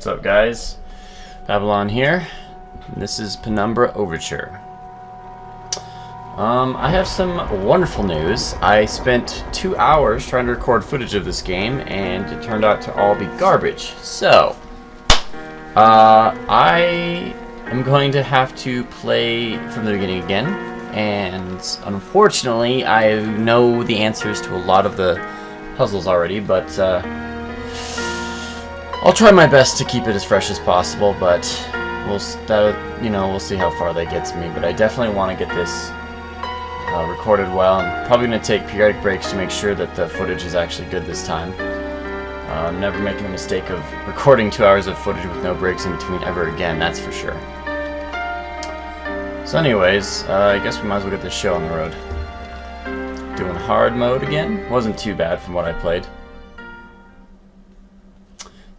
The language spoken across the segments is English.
What's up, guys? Babylon here. This is Penumbra Overture. I have some wonderful news. I spent 2 hours trying to record footage of this game, and it turned out to all be garbage. So, I am going to have to play from the beginning again, and unfortunately, I know the answers to a lot of the puzzles already, but I'll try my best to keep it as fresh as possible, but we'll see how far that gets me. But I definitely want to get this recorded well. I'm probably going to take periodic breaks to make sure that the footage is actually good this time. I'm never making the mistake of recording 2 hours of footage with no breaks in between ever again, that's for sure. So anyways, I guess we might as well get this show on the road. Doing hard mode again. Wasn't too bad from what I played.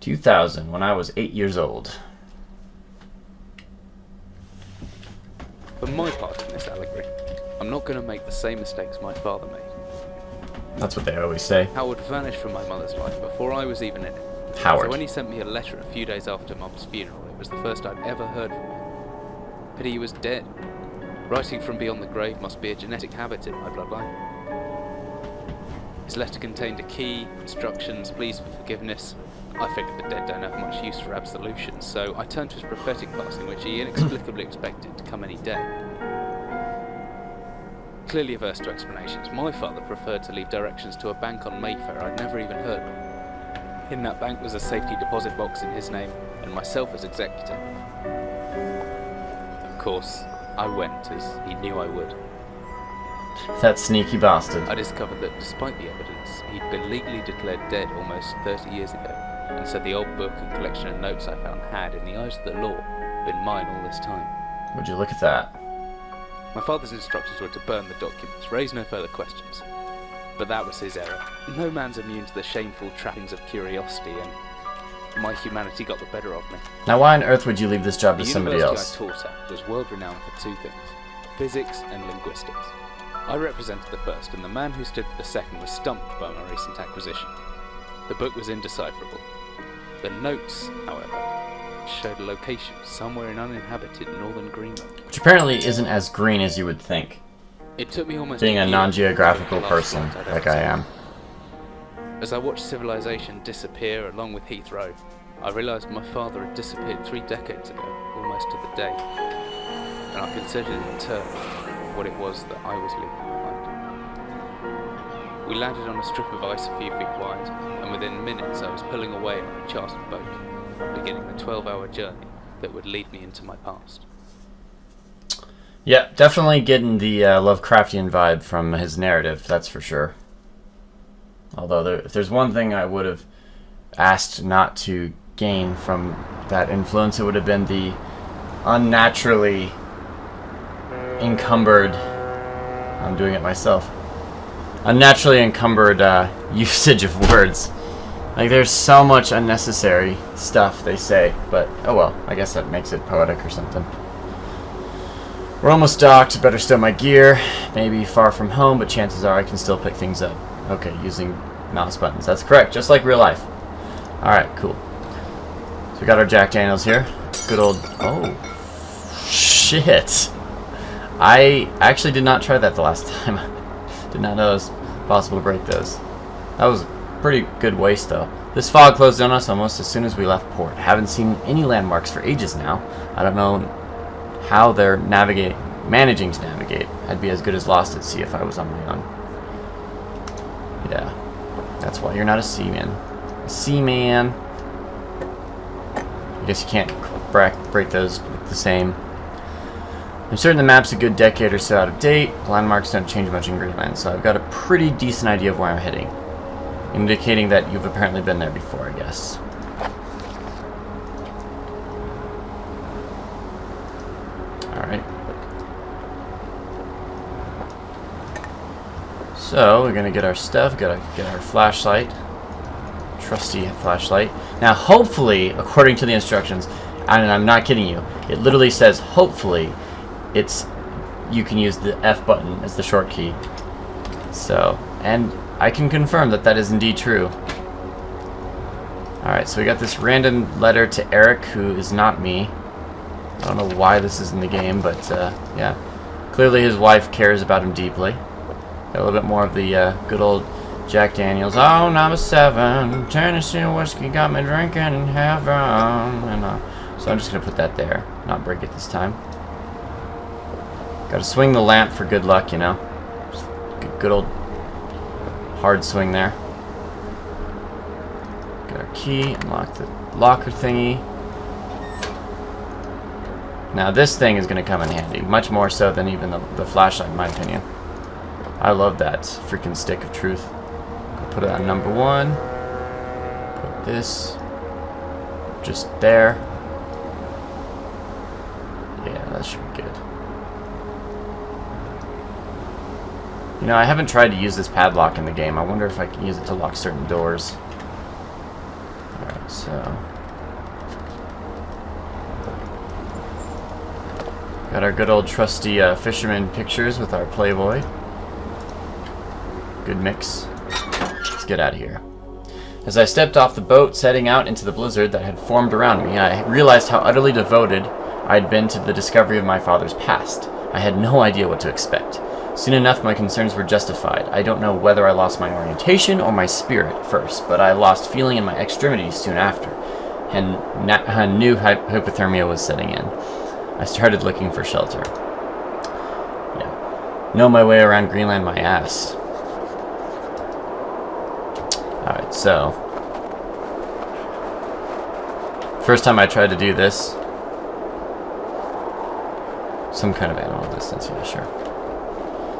2000, when I was 8 years old. For my part in this allegory, I'm not going to make the same mistakes my father made. That's what they always say. Howard vanished from my mother's life before I was even in it. Howard. So when he sent me a letter a few days after Mum's funeral, it was the first I'd ever heard from him. Pity he was dead. Writing from beyond the grave must be a genetic habit in my bloodline. His letter contained a key, instructions, pleas for forgiveness. I figured the dead don't have much use for absolution, so I turned to his prophetic passing, which he inexplicably expected to come any day. Clearly averse to explanations, my father preferred to leave directions to a bank on Mayfair I'd never even heard of. In that bank was a safety deposit box in his name, and myself as executor. Of course, I went, as he knew I would. That sneaky bastard. I discovered that despite the evidence, he'd been legally declared dead almost 30 years ago, and said the old book and collection of notes I found had, in the eyes of the law, been mine all this time. Would you look at that? My father's instructions were to burn the documents, raise no further questions. But that was his error. No man's immune to the shameful trappings of curiosity, and my humanity got the better of me. Now why on earth would you leave this job to somebody else? The university I taught at was world-renowned for two things: physics and linguistics. I represented the first, and the man who stood for the second was stumped by my recent acquisition. The book was indecipherable. The notes, however, showed a location somewhere in uninhabited northern Greenland. Which apparently isn't as green as you would think. It took me almost being a non-geographical person like I am. As I watched civilization disappear along with Heathrow, I realised my father had disappeared 3 decades ago, almost to the day. And I considered in turn what it was that I was leaving behind. We landed on a strip of ice a few feet wide, and within minutes I was pulling away on a chartered boat, beginning the 12-hour journey that would lead me into my past. Yeah, definitely getting the Lovecraftian vibe from his narrative, that's for sure. Although if there's one thing I would have asked not to gain from that influence, it would have been the unnaturally encumbered, I'm doing it myself, unnaturally encumbered usage of words. Like, there's so much unnecessary stuff they say, but oh well, I guess that makes it poetic or something. We're almost docked, better stow my gear. Maybe far from home, but chances are I can still pick things up. Okay, using mouse buttons. That's correct, just like real life. Alright, cool. So we got our Jack Daniels here. Good old... Oh, shit. I actually did not try that the last time. Did not know it was possible to break those. That was a pretty good waste, though. This fog closed on us almost as soon as we left port. Haven't seen any landmarks for ages now. I don't know how they're managing to navigate. I'd be as good as lost at sea if I was on my own. Yeah, that's why you're not a seaman. A seaman. I guess you can't break those with the same. I'm certain the map's a good decade or so out of date. Landmarks don't change much in Greenland, so I've got a pretty decent idea of where I'm heading. Indicating that you've apparently been there before, I guess. Alright. So, we're gonna get our stuff, gotta get our flashlight. Trusty flashlight. Now, hopefully, according to the instructions, and I'm not kidding you, it literally says, hopefully, you can use the F button as the short key. So, and I can confirm that that is indeed true. Alright, so we got this random letter to Eric, who is not me. I don't know why this is in the game, but yeah. Clearly his wife cares about him deeply. Got a little bit more of the good old Jack Daniels. Oh, number 7, Tennessee whiskey got me drinking in heaven. And, so I'm just going to put that there, not break it this time. Got to swing the lamp for good luck, you know. Just good old hard swing there. Got our key, unlock the locker thingy. Now this thing is going to come in handy, much more so than even the flashlight in my opinion. I love that freaking stick of truth. Put it on number 1. Put this just there. Yeah, that should be good. You know, I haven't tried to use this padlock in the game. I wonder if I can use it to lock certain doors. Alright, so... got our good old trusty fisherman pictures with our Playboy. Good mix. Let's get out of here. As I stepped off the boat, setting out into the blizzard that had formed around me, I realized how utterly devoted I'd been to the discovery of my father's past. I had no idea what to expect. Soon enough, my concerns were justified. I don't know whether I lost my orientation or my spirit first, but I lost feeling in my extremities soon after, and a new hypothermia was setting in. I started looking for shelter. Yeah. Know my way around Greenland my ass. Alright, so... first time I tried to do this... some kind of animal distance, yeah, sure.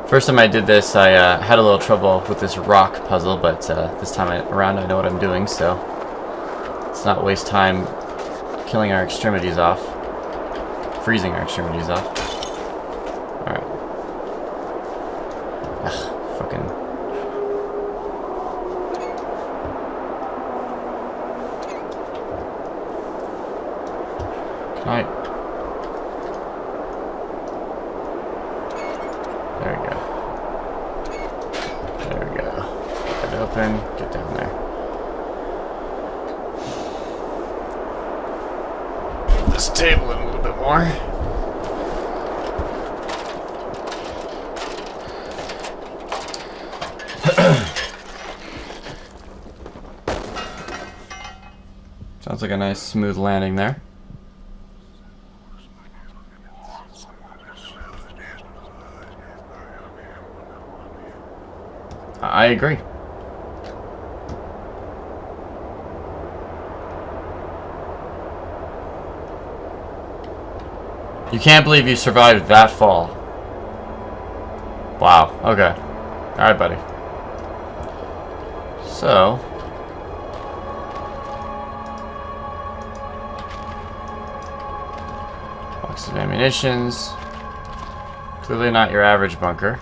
First time I did this, I had a little trouble with this rock puzzle, but this time around I know what I'm doing, so... let's not waste time killing our extremities off. Freezing our extremities off. Alright. Ugh, fucking... Can I... there we go. There we go. Get it open, get down there. This table in a little bit more. Sounds like a nice smooth landing there. I agree. You can't believe you survived that fall. Wow, okay. Alright, buddy. So... box of ammunitions. Clearly not your average bunker.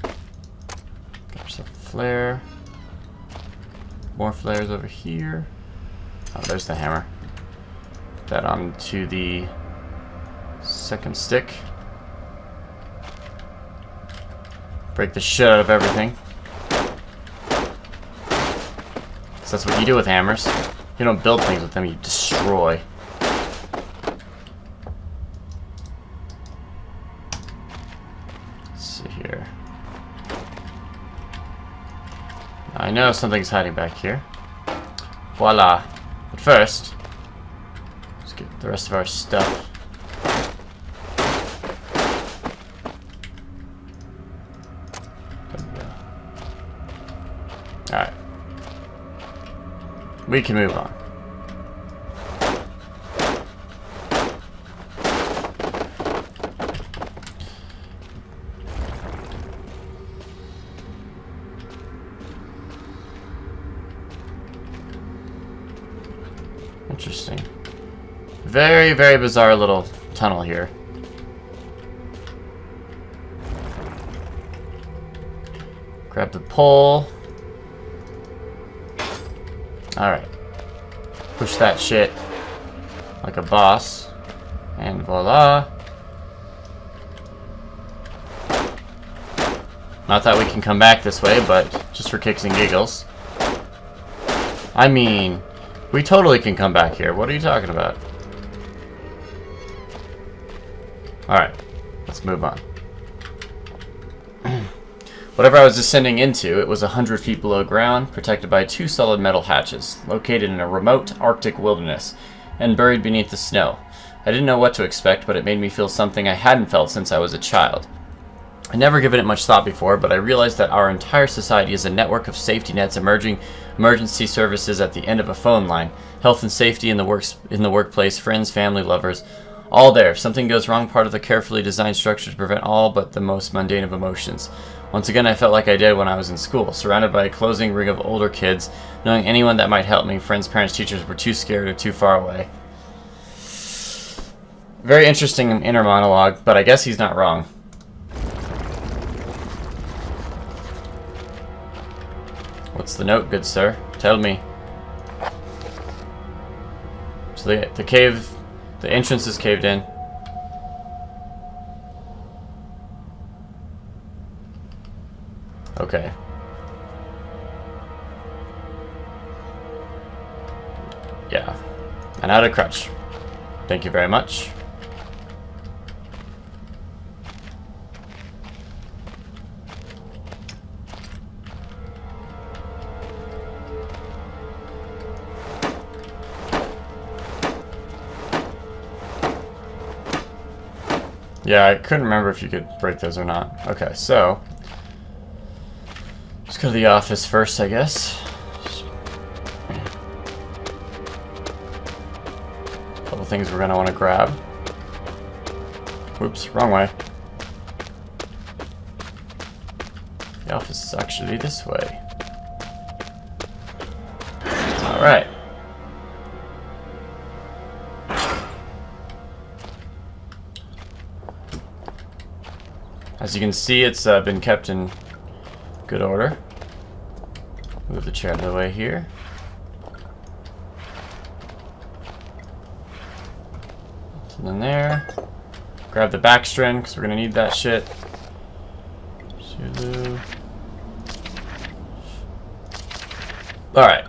Got yourself a flare. More flares over here. Oh, there's the hammer. That onto the second stick. Break the shit out of everything. 'Cause that's what you do with hammers. You don't build things with them, you destroy. Let's see here. I know something's hiding back here. Voila. But first, let's get the rest of our stuff. Alright. We can move on. Interesting. Very, very bizarre little tunnel here. Grab the pole. Alright. Push that shit like a boss. And voila. Not that we can come back this way, but just for kicks and giggles. I mean, we totally can come back here. What are you talking about? Alright, let's move on. Whatever I was descending into, it was 100 feet below ground, protected by 2 solid metal hatches, located in a remote Arctic wilderness, and buried beneath the snow. I didn't know what to expect, but it made me feel something I hadn't felt since I was a child. I'd never given it much thought before, but I realized that our entire society is a network of safety nets, emergency services at the end of a phone line, health and safety in the workplace, friends, family, lovers, all there. If something goes wrong, part of the carefully designed structure to prevent all but the most mundane of emotions. Once again, I felt like I did when I was in school, surrounded by a closing ring of older kids, knowing anyone that might help me. Friends, parents, teachers were too scared or too far away. Very interesting inner monologue, but I guess he's not wrong. What's the note, good sir? Tell me. So the cave, the entrance is caved in. Okay. Yeah. And out of crutch. Thank you very much. Yeah, I couldn't remember if you could break those or not. Okay, so let's go to the office first, I guess. A couple things we're gonna want to grab. Whoops, wrong way. The office is actually this way. All right. As you can see, it's been kept in good order. Move the chair out of the way here. Something there. Grab the back string, because we're going to need that shit. Zulu. Alright.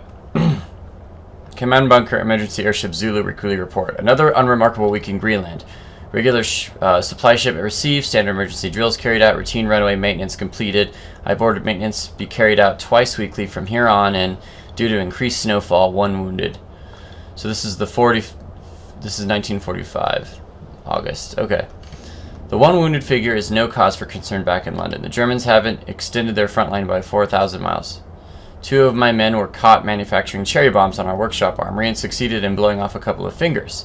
Command bunker, emergency airship Zulu, weekly report. Another unremarkable week in Greenland. Regular supply shipment received, standard emergency drills carried out, routine runway maintenance completed. I've ordered maintenance be carried out twice weekly from here on in due to increased snowfall, 1 wounded. So this is this is 1945, August. Okay. The 1 wounded figure is no cause for concern back in London. The Germans haven't extended their front line by 4,000 miles. 2 of my men were caught manufacturing cherry bombs on our workshop armory and succeeded in blowing off a couple of fingers.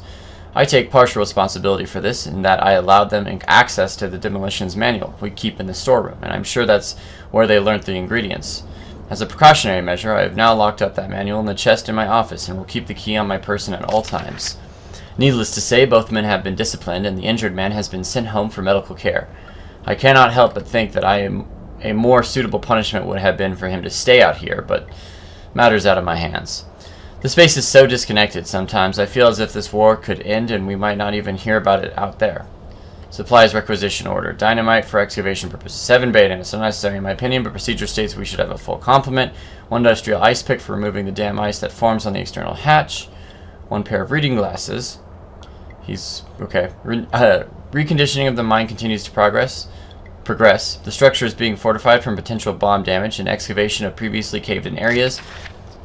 I take partial responsibility for this in that I allowed them access to the demolitions manual we keep in the storeroom, and I'm sure that's where they learnt the ingredients. As a precautionary measure, I have now locked up that manual in the chest in my office and will keep the key on my person at all times. Needless to say, both men have been disciplined and the injured man has been sent home for medical care. I cannot help but think that a more suitable punishment would have been for him to stay out here, but matters out of my hands. The space is so disconnected sometimes, I feel as if this war could end and we might not even hear about it out there. Supplies requisition order. Dynamite for excavation purposes. 7 beta. It's unnecessary in my opinion, but procedure states we should have a full complement. 1 industrial ice pick for removing the damn ice that forms on the external hatch. 1 pair of reading glasses. He's... okay. Reconditioning of the mine continues to progress. The structure is being fortified from potential bomb damage, and excavation of previously caved-in areas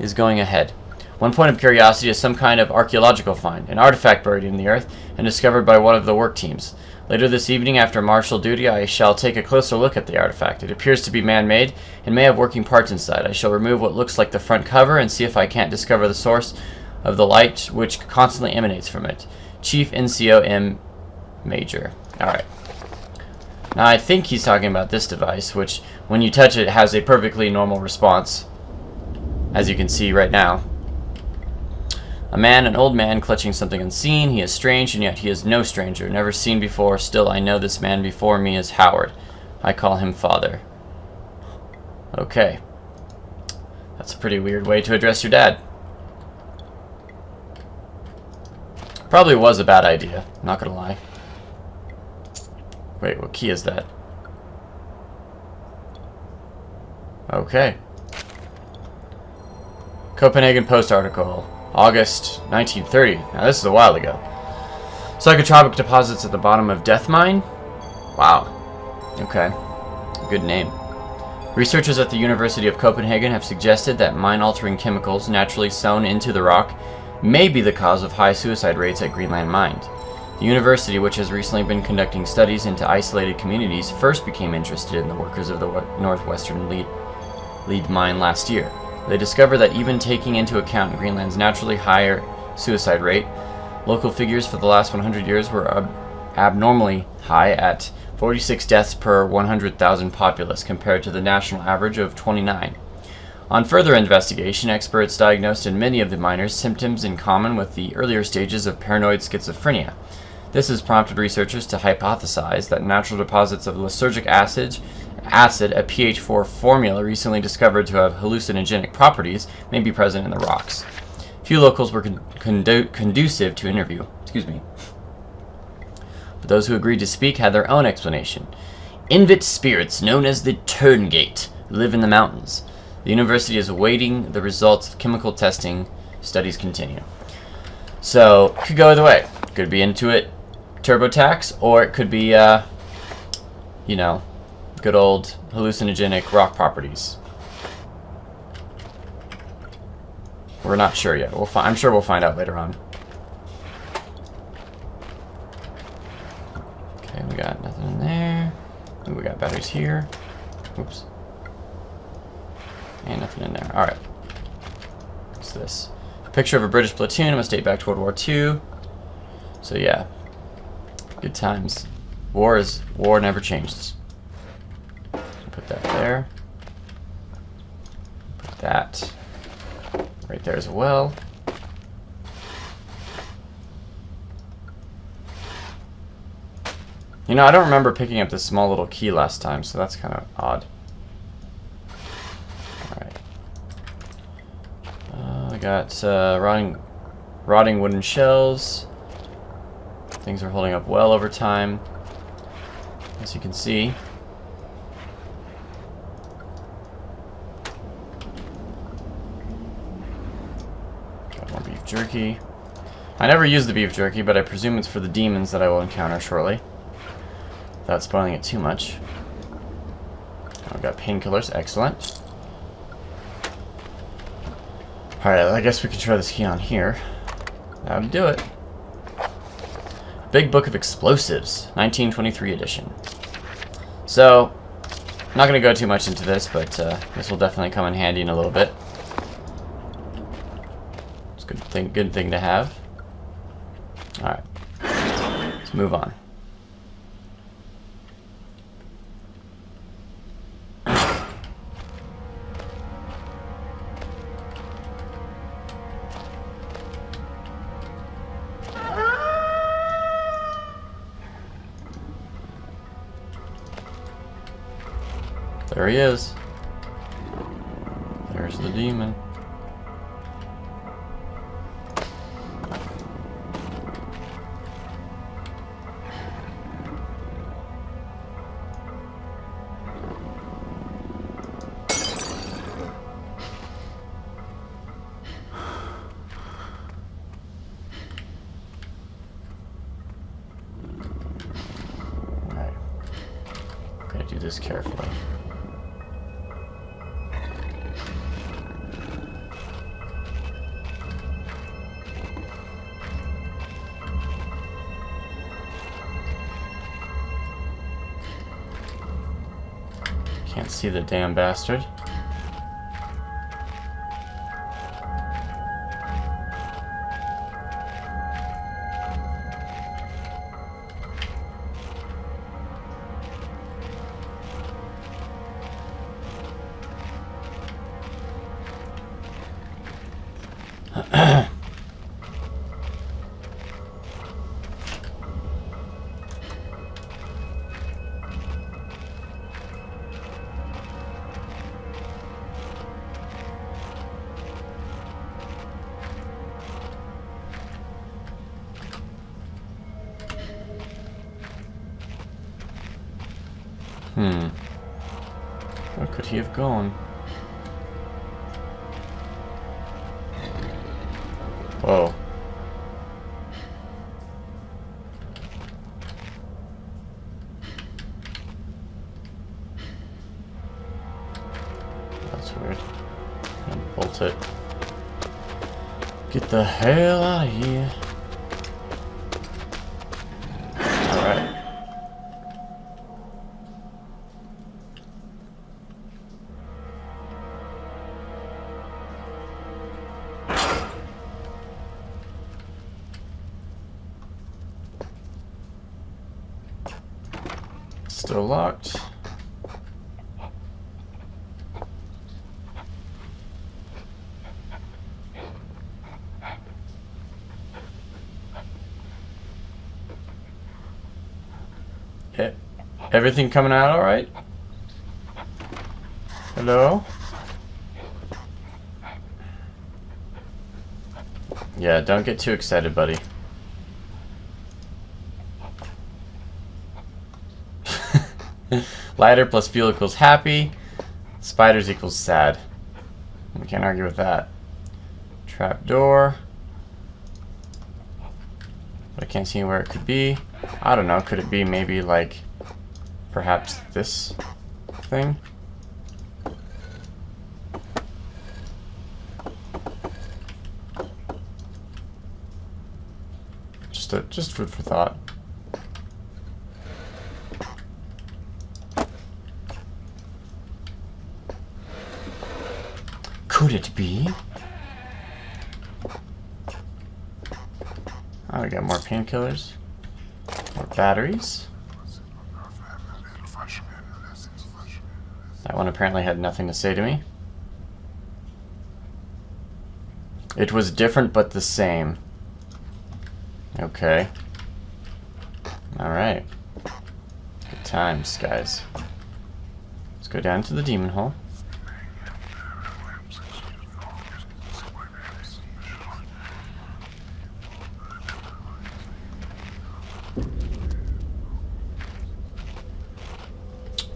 is going ahead. 1 point of curiosity is some kind of archaeological find, an artifact buried in the earth and discovered by one of the work teams. Later this evening, after martial duty, I shall take a closer look at the artifact. It appears to be man-made and may have working parts inside. I shall remove what looks like the front cover and see if I can't discover the source of the light which constantly emanates from it. Chief NCO M. Major. Alright. Now I think he's talking about this device, which when you touch it has a perfectly normal response, as you can see right now. A man, an old man, clutching something unseen. He is strange, and yet he is no stranger. Never seen before. Still, I know this man before me is Howard. I call him Father. Okay. That's a pretty weird way to address your dad. Probably was a bad idea. Not gonna lie. Wait, what key is that? Okay. Copenhagen Post article, August 1930. Now this is a while ago. Psychotropic deposits at the bottom of Death Mine? Wow. Okay. Good name. Researchers at the University of Copenhagen have suggested that mine-altering chemicals naturally sewn into the rock may be the cause of high suicide rates at Greenland mines. The university, which has recently been conducting studies into isolated communities, first became interested in the workers of the northwestern lead mine last year. They discovered that even taking into account Greenland's naturally higher suicide rate, local figures for the last 100 years were abnormally high at 46 deaths per 100,000 populace compared to the national average of 29. On further investigation, experts diagnosed in many of the miners symptoms in common with the earlier stages of paranoid schizophrenia. This has prompted researchers to hypothesize that natural deposits of lysergic acid, a pH 4 formula recently discovered to have hallucinogenic properties, may be present in the rocks. Few locals were conducive to interview. But those who agreed to speak had their own explanation. Invit spirits known as the Turngate live in the mountains. The university is awaiting the results of chemical testing. Studies continue. So, could go either way. Could be into it TurboTax, or it could be, good old hallucinogenic rock properties. We're not sure yet. I'm sure we'll find out later on. Okay, we got nothing in there. Ooh, we got batteries here. Oops. And nothing in there. Alright. What's this? A picture of a British platoon. It must date back to World War II. So yeah. Good times. War never changes. Put that there. Put that right there as well. You know, I don't remember picking up this small little key last time, so that's kind of odd. Alright. I got rotting wooden shells. Things are holding up well over time, as you can see. Got more beef jerky. I never use the beef jerky, but I presume it's for the demons that I will encounter shortly, without spoiling it too much. I've got painkillers, excellent. Alright, I guess we can try this key on here. That would do it. Big Book of Explosives, 1923 edition. So, I'm not going to go too much into this, but this will definitely come in handy in a little bit. It's a good thing to have. Alright, let's move on. There he is. There's the demon. Alright. Gotta do this carefully. Can't see the damn bastard. Where could he have gone? bolt it. Get the hell out of here. Alright. Still locked. Okay. Everything coming out all right? Hello? Yeah, don't get too excited, buddy. Lighter plus fuel equals happy. Spiders equals sad. We can't argue with that. Trap door. But I can't see where it could be. I don't know. Could it be maybe like perhaps this thing? Just food for thought. Could it be? Oh, we got more painkillers. More batteries. That one apparently had nothing to say to me. It was different but the same. Okay. Alright. Good times, guys. Let's go down to the demon hole.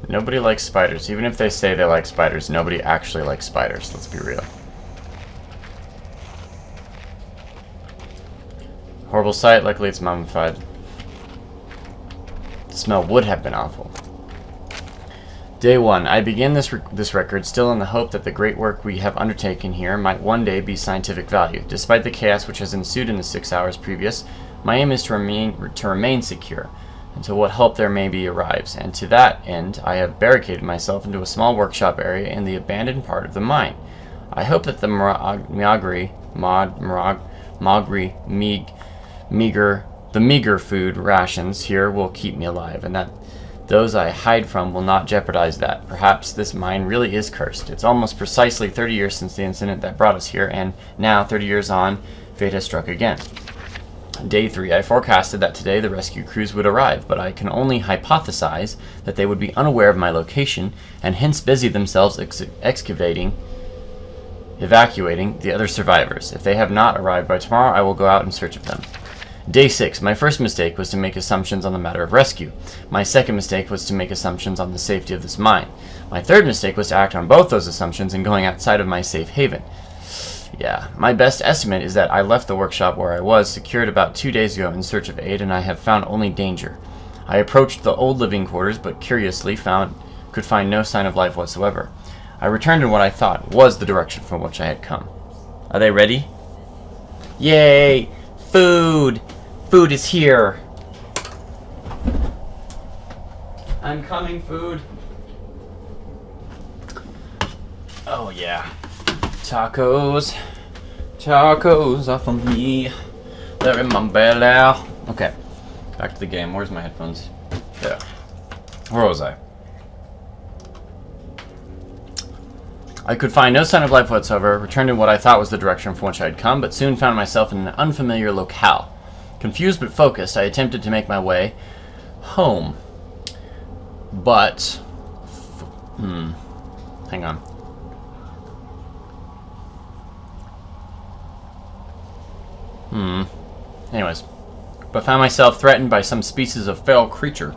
Nobody likes spiders. Even if they say they like spiders, nobody actually likes spiders. Let's be real. Horrible sight. Luckily it's mummified. The smell would have been awful. Day 1. I begin this record still in the hope that the great work we have undertaken here might one day be scientific value. Despite the chaos which has ensued in the 6 hours previous, my aim is to remain secure until what help there may be arrives, and to that end I have barricaded myself into a small workshop area in the abandoned part of the mine. I hope that the meager food rations here will keep me alive, and that those I hide from will not jeopardize that. Perhaps this mine really is cursed. It's almost precisely 30 years since the incident that brought us here, and now, 30 years on, fate has struck again. Day 3. I forecasted that today the rescue crews would arrive, but I can only hypothesize that they would be unaware of my location and hence busy themselves evacuating the other survivors. If they have not arrived by tomorrow, I will go out in search of them. Day 6. My first mistake was to make assumptions on the matter of rescue. My second mistake was to make assumptions on the safety of this mine. My third mistake was to act on both those assumptions in going outside of my safe haven. Yeah, my best estimate is that I left the workshop where I was secured about 2 days ago in search of aid, and I have found only danger. I approached the old living quarters, but curiously could find no sign of life whatsoever. I returned in what I thought was the direction from which I had come. Are they ready? Yay! Food! Food is here! I'm coming, food! Oh yeah. Tacos. Tacos off of me. They're in my belly. Okay. Back to the game. Where's my headphones? There. Where was I? I could find no sign of life whatsoever, returned in what I thought was the direction from which I had come, but soon found myself in an unfamiliar locale. Confused but focused, I attempted to make my way home. But... hang on. Anyways. But found myself threatened by some species of feral creature.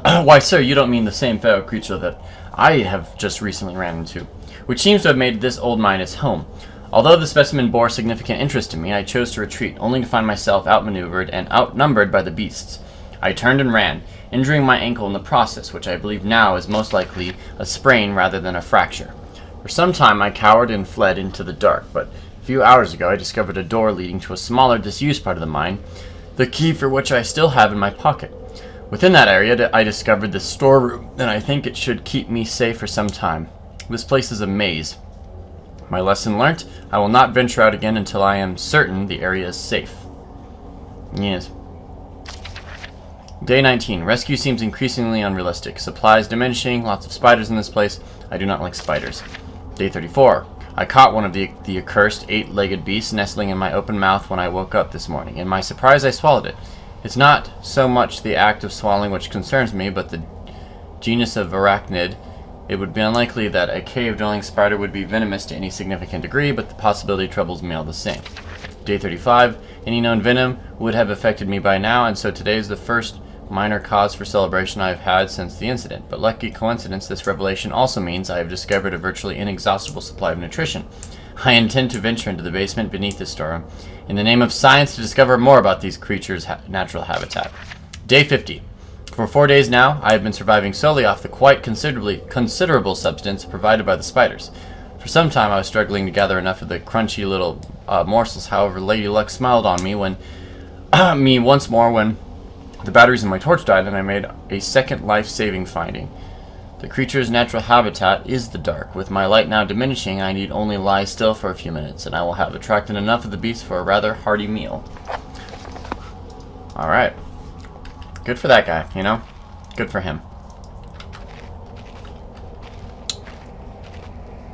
Why, sir, you don't mean the same feral creature that I have just recently ran into, which seems to have made this old mine its home. Although the specimen bore significant interest to me, I chose to retreat, only to find myself outmaneuvered and outnumbered by the beasts. I turned and ran, injuring my ankle in the process, which I believe now is most likely a sprain rather than a fracture. For some time I cowered and fled into the dark, but a few hours ago I discovered a door leading to a smaller, disused part of the mine, the key for which I still have in my pocket. Within that area I discovered the storeroom, and I think it should keep me safe for some time. This place is a maze. My lesson learnt, I will not venture out again until I am certain the area is safe. Yes. Day 19. Rescue seems increasingly unrealistic. Supplies diminishing, lots of spiders in this place. I do not like spiders. Day 34. I caught one of the accursed 8-legged beasts nestling in my open mouth when I woke up this morning. In my surprise, I swallowed it. It's not so much the act of swallowing which concerns me, but the genus of arachnid. It would be unlikely that a cave-dwelling spider would be venomous to any significant degree, but the possibility troubles me all the same. Day 35. Any known venom would have affected me by now, and so today is the first minor cause for celebration I have had since the incident. But lucky coincidence, this revelation also means I have discovered a virtually inexhaustible supply of nutrition. I intend to venture into the basement beneath this storeroom in the name of science to discover more about these creatures' natural habitat. Day 50. For 4 days now, I have been surviving solely off the quite considerable substance provided by the spiders. For some time I was struggling to gather enough of the crunchy little morsels. However, Lady Luck smiled on me once more when the batteries in my torch died, and I made a second life-saving finding. The creature's natural habitat is the dark. With my light now diminishing, I need only lie still for a few minutes, and I will have attracted enough of the beast for a rather hearty meal. Alright. Good for that guy, you know? Good for him.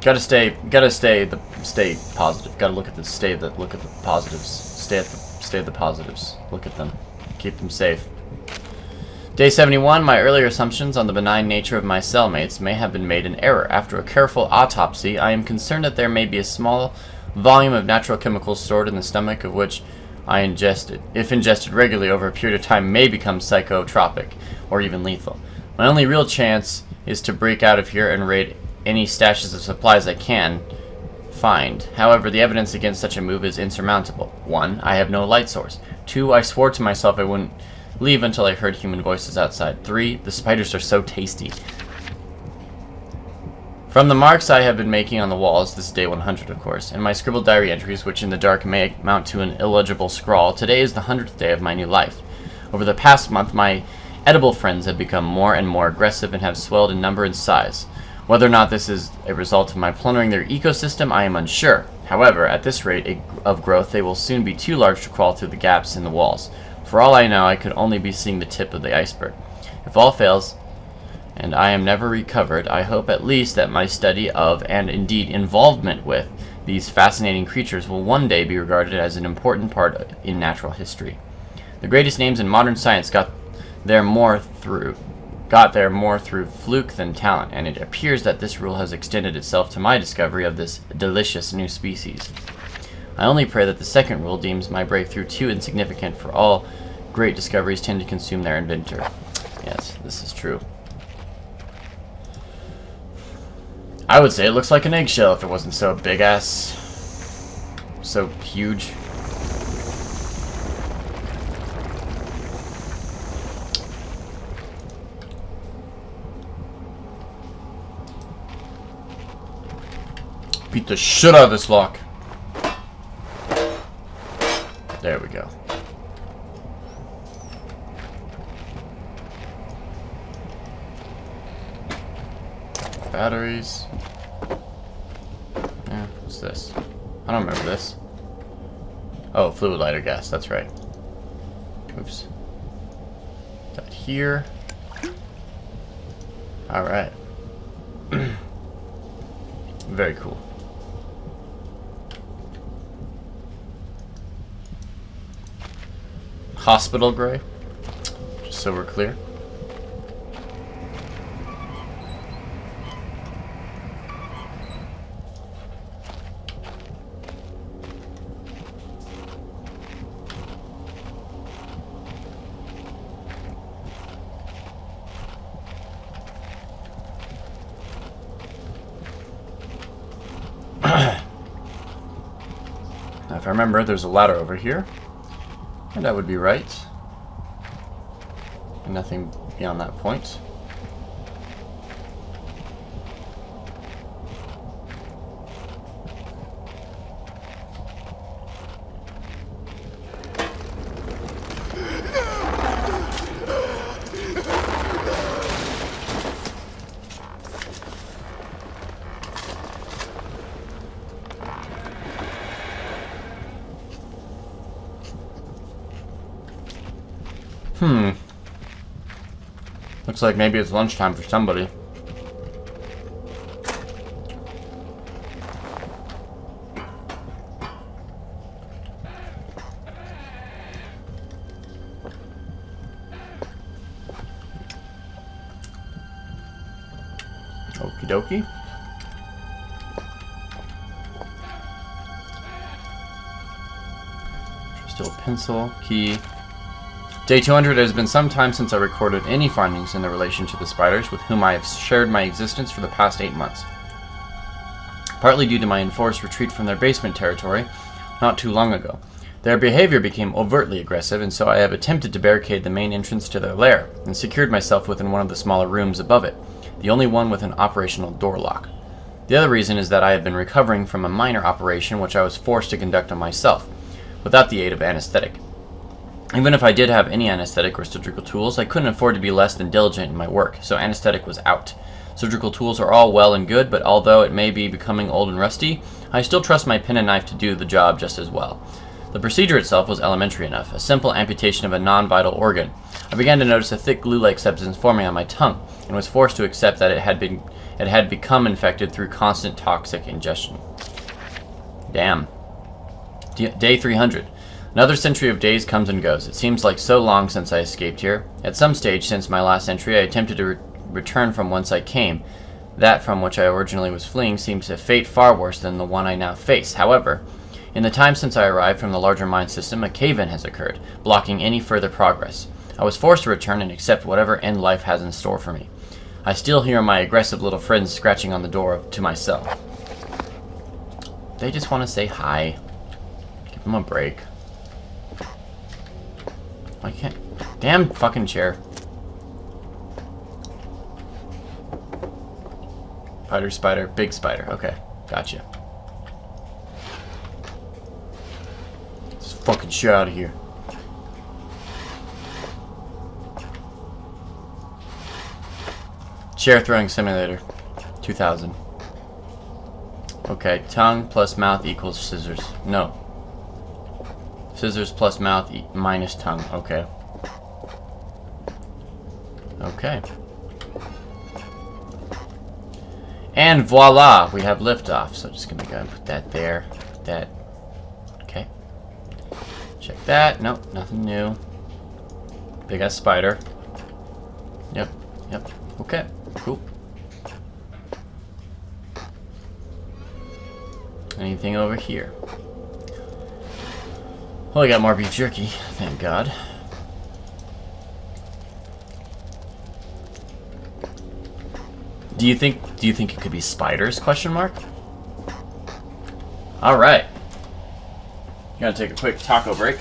Gotta stay positive. Gotta look at the positives. Stay at the positives. Look at them. Keep them safe. Day 71. My earlier assumptions on the benign nature of my cellmates may have been made in error. After a careful autopsy, I am concerned that there may be a small volume of natural chemicals stored in the stomach of which I ingested, if ingested regularly over a period of time, may become psychotropic or even lethal. My only real chance is to break out of here and raid any stashes of supplies I can find. However, the evidence against such a move is insurmountable. 1. I have no light source. 2. I swore to myself I wouldn't leave until I heard human voices outside. 3. The spiders are so tasty. From the marks I have been making on the walls, this is day 100 of course, and my scribbled diary entries, which in the dark may amount to an illegible scrawl, today is the 100th day of my new life. Over the past month, my edible friends have become more and more aggressive and have swelled in number and size. Whether or not this is a result of my plundering their ecosystem, I am unsure. However, at this rate of growth, they will soon be too large to crawl through the gaps in the walls. For all I know, I could only be seeing the tip of the iceberg. If all fails, and I am never recovered, I hope at least that my study of, and indeed involvement with, these fascinating creatures will one day be regarded as an important part in natural history. The greatest names in modern science got there more through fluke than talent, and it appears that this rule has extended itself to my discovery of this delicious new species. I only pray that the second rule deems my breakthrough too insignificant, for all great discoveries tend to consume their inventor. Yes, this is true. I would say it looks like an eggshell if it wasn't so big-ass, so huge. Beat the shit out of this lock. There we go. Batteries. Yeah, what's this? I don't remember this. Oh, fluid lighter gas, that's right. Oops. That here. Alright. Very cool. Hospital gray, just so we're clear. Now, if I remember, there's a ladder over here. And that would be right. And nothing beyond that point. Looks like maybe it's lunchtime for somebody. Okie dokie. Still a pencil, key. Day 200 has been some time since I recorded any findings in the relation to the spiders with whom I have shared my existence for the past 8 months. Partly due to my enforced retreat from their basement territory not too long ago. Their behavior became overtly aggressive, and so I have attempted to barricade the main entrance to their lair and secured myself within one of the smaller rooms above it, the only one with an operational door lock. The other reason is that I have been recovering from a minor operation which I was forced to conduct on myself, without the aid of anesthetic. Even if I did have any anesthetic or surgical tools, I couldn't afford to be less than diligent in my work, so anesthetic was out. Surgical tools are all well and good, but although it may be becoming old and rusty, I still trust my pen and knife to do the job just as well. The procedure itself was elementary enough, a simple amputation of a non-vital organ. I began to notice a thick glue-like substance forming on my tongue, and was forced to accept that it had become infected through constant toxic ingestion. Damn. Day 300. Another century of days comes and goes. It seems like so long since I escaped here. At some stage since my last entry, I attempted to return from whence I came. That from which I originally was fleeing seems a fate far worse than the one I now face. However, in the time since I arrived from the larger mind system, a cave-in has occurred, blocking any further progress. I was forced to return and accept whatever end life has in store for me. I still hear my aggressive little friends scratching on the door to my cell. They just want to say hi. Give them a break. I can't. Damn fucking chair. Spider, big spider. Okay, gotcha. Let's fucking shit out of here. Chair throwing simulator. 2000. Okay, tongue plus mouth equals scissors. No. Scissors plus mouth minus tongue. Okay. Okay. And voila, we have liftoff. So just gonna go and put that there. Put that. Okay. Check that. Nope, nothing new. Big ass spider. Yep. Yep. Okay. Cool. Anything over here? Well, I got more beef jerky, thank God. Do you think it could be spiders? Question mark. All right. Gotta take a quick taco break,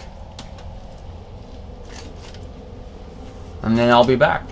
and then I'll be back.